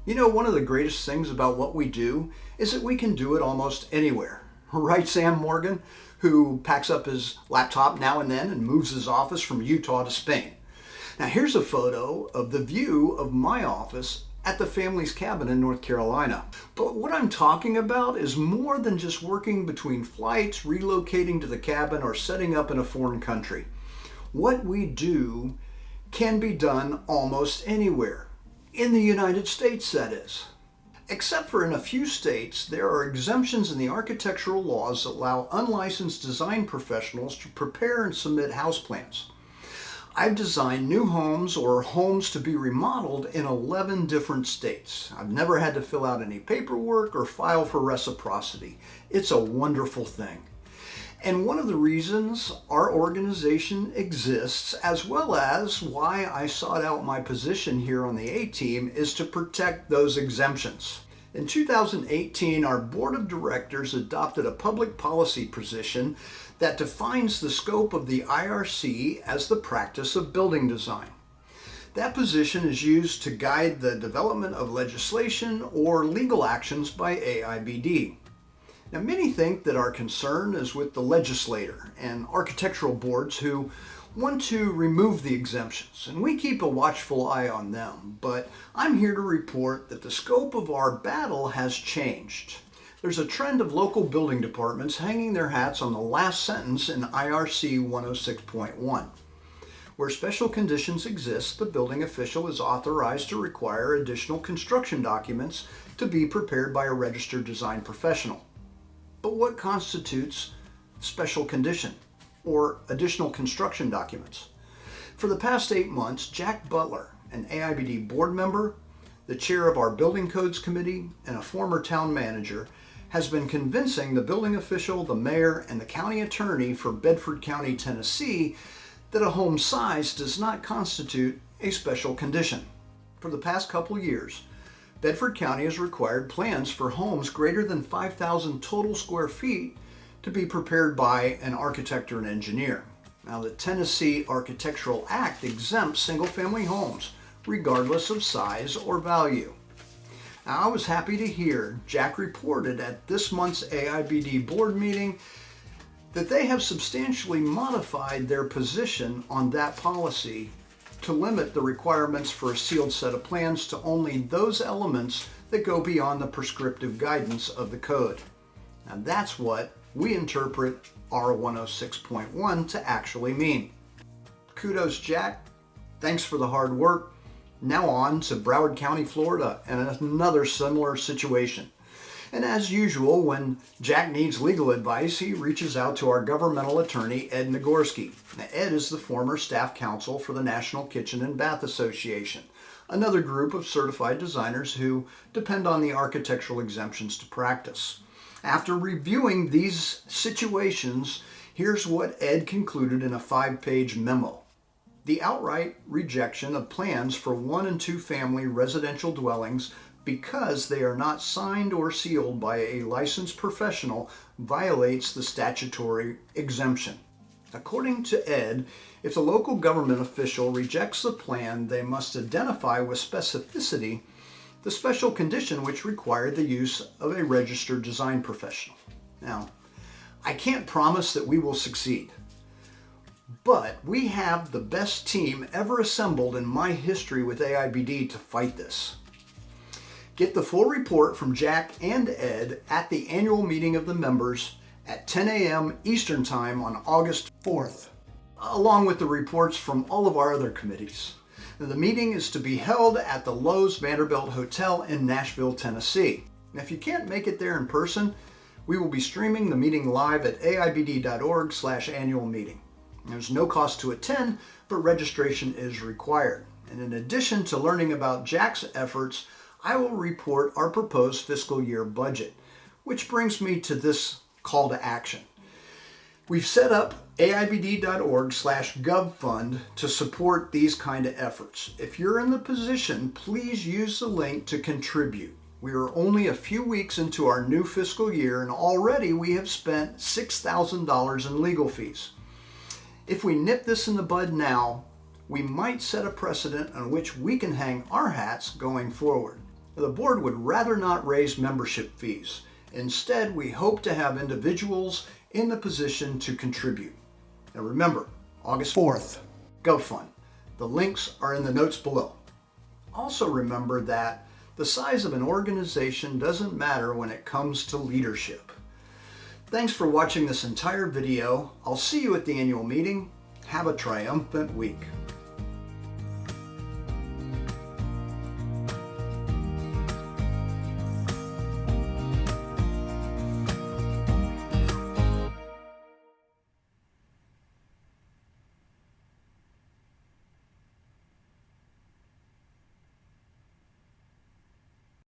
You know, one of the greatest things about what we do is that we can do it almost anywhere. Right, Sam Morgan, who packs up his laptop now and then and moves his office from Utah to Spain. Now here's a photo of the view of my office at the family's cabin in North Carolina. But what I'm talking about is more than just working between flights, relocating to the cabin, or setting up in a foreign country. What we do can be done almost anywhere. In the United States, that is. Except for in a few states, there are exemptions in the architectural laws that allow unlicensed design professionals to prepare and submit house plans. I've designed new homes or homes to be remodeled in 11 different states. I've never had to fill out any paperwork or file for reciprocity. It's a wonderful thing. And one of the reasons our organization exists, as well as why I sought out my position here on the A-Team, is to protect those exemptions. In 2018, our board of directors adopted a public policy position that defines the scope of the IRC as the practice of building design. That position is used to guide the development of legislation or legal actions by AIBD. Now, many think that our concern is with the legislator and architectural boards who want to remove the exemptions, and we keep a watchful eye on them, but I'm here to report that the scope of our battle has changed. There's a trend of local building departments hanging their hats on the last sentence in IRC 106.1. Where special conditions exist, the building official is authorized to require additional construction documents to be prepared by a registered design professional. But what constitutes special condition or additional construction documents? For the past 8 months, Jack Butler, an AIBD board member, the chair of our building codes committee, and a former town manager, has been convincing the building official, the mayor, and the county attorney for Bedford County, Tennessee, that a home size does not constitute a special condition. For the past couple years, Bedford County has required plans for homes greater than 5,000 total square feet to be prepared by an architect or an engineer. Now, the Tennessee Architectural Act exempts single-family homes regardless of size or value. Now, I was happy to hear Jack reported at this month's AIBD board meeting that they have substantially modified their position on that policy to limit the requirements for a sealed set of plans to only those elements that go beyond the prescriptive guidance of the code. Now, that's what we interpret R106.1 to actually mean. Kudos, Jack. Thanks for the hard work. Now on to Broward County, Florida, and another similar situation. And as usual, when Jack needs legal advice, he reaches out to our governmental attorney, Ed Nagorski. Now, Ed is the former staff counsel for the National Kitchen and Bath Association, another group of certified designers who depend on the architectural exemptions to practice. After reviewing these situations, here's what Ed concluded in a 5-page memo. The outright rejection of plans for 1- and 2-family residential dwellings because they are not signed or sealed by a licensed professional violates the statutory exemption. According to Ed, if the local government official rejects the plan, they must identify with specificity the special condition which required the use of a registered design professional. Now, I can't promise that we will succeed, but we have the best team ever assembled in my history with AIBD to fight this. Get the full report from Jack and Ed at the annual meeting of the members at 10 a.m. Eastern Time on August 4th, along with the reports from all of our other committees. Now, the meeting is to be held at the Lowe's Vanderbilt Hotel in Nashville, Tennessee. Now, if you can't make it there in person, we will be streaming the meeting live at aibd.org/annual meeting. There's no cost to attend, but registration is required. And in addition to learning about Jack's efforts, I will report our proposed fiscal year budget, which brings me to this call to action. We've set up aibd.org/govfund to support these kind of efforts. If you're in the position, please use the link to contribute. We are only a few weeks into our new fiscal year, and already we have spent $6,000 in legal fees. If we nip this in the bud now, we might set a precedent on which we can hang our hats going forward. The board would rather not raise membership fees. Instead, we hope to have individuals in the position to contribute. Now remember, August 4th, GoFund. The links are in the notes below. Also remember that the size of an organization doesn't matter when it comes to leadership. Thanks for watching this entire video. I'll see you at the annual meeting. Have a triumphant week.